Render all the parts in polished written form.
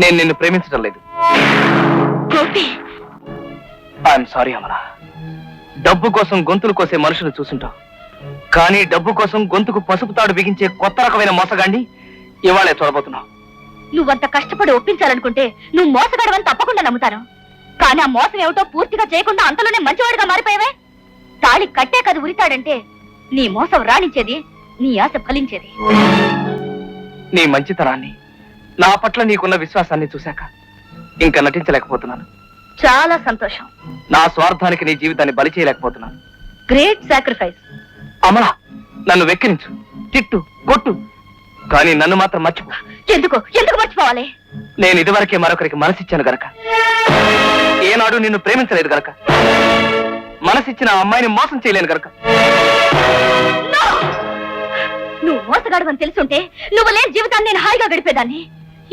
నేను నిన్ను ప్రేమించడం లేదు. Gopi, I'm sorry Amala. డబ్బు కోసం గొంతులు కోసే మనుషులు చూసుంటావు, కానీ డబ్బు కోసం గొంతుకు పసుపు తాడు బిగించే కొత్త రకమైన మోసగాన్ని ఇవాళే చూడబోతున్నావు. నువ్వంత కష్టపడి ఒప్పించాలనుకుంటే నువ్వు మోసగాడవని తప్పకుండా నమ్ముతాను. కానీ ఆ మోసం ఏమిటో పూర్తిగా చేయకుండా అంతలోనే మంచివాడిగా మారిపోయావే. తాళి కట్టే కది ఉరితాడంటే నీ మోసం రాణించేది, నీ ఆశ ఫలించేది. నీ మంచితనాన్ని, నా పట్ల నీకున్న విశ్వాసాన్ని చూశాక ఇంకా నటించలేకపోతున్నాను. చాలా సంతోషం. నా స్వార్థానికి నీ జీవితాన్ని బలి చేయలేకపోతున్నాను. Great sacrifice. అమల, నన్ను వెక్కిరించు, తిట్టు, కొట్టు, కానీ నన్ను మాత్రం మర్చిపో. ఎందుకు మర్చిపోవాలి? నేను ఇదివరకే మరొకరికి మనసిచ్చాను గనక. ఏనాడు నిన్ను ప్రేమించలేదు గనక. మనసిచ్చిన ఆ అమ్మాయిని మోసం చేయలేను గనక. నువ్వు మోసగాడవని తెలుసుంటే నువ్వు లేని జీవితాన్ని నేను హాయిగా గడిపేదాన్ని.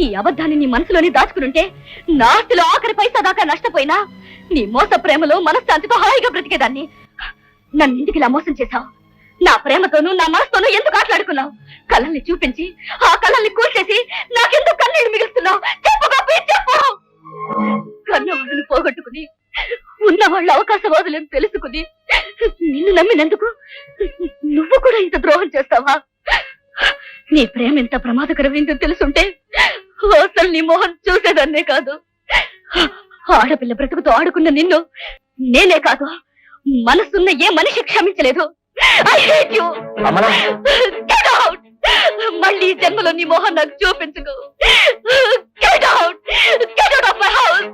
ఈ అబద్ధాన్ని నీ మనసులోనే దాచుకునుంటే నా ఆస్తిలో ఆఖరి పైసా దాకా నష్టపోయినా నీ మోస ప్రేమలో మనశ్శాంతితో హాయిగా బ్రతికేదాన్ని. నన్ను ఎందుకు ఇలా మోసం చేశావు? నా ప్రేమతోనూ నా మనసుతోనూ ఎందుకు ఆటలాడుకున్నావు? కళ్ళల్ని చూపించి ఆ కళ్ళల్ని కూల్చేసి నాకెందుకు కన్నీళ్లు మిగులుతున్నావు? చెప్పు గోపి, చెప్పు. కన్నవాళ్ళని పోగొట్టుకుని ఉన్న వాళ్ళ అవకాశవాదులను తెలుసుకుని నిన్ను నమ్మినందుకు నువ్వు కూడా ఇంత ద్రోహం చేస్తావా? నీ ప్రేమ ఎంత ప్రమాదకరమైందో తెలుసుంటే అసలు నీ మోహన్ చూసేదాన్నే కాదు. ఆడపిల్ల బ్రతుకుతో ఆడుకున్న నిన్ను నేనే కాదు, మనసున్న ఏ మనిషి క్షమించలేదు. I hate you. Get out. మళ్ళీ జన్మలో నీ మోహన్ నాకు చూపించుకో. Get out of my house.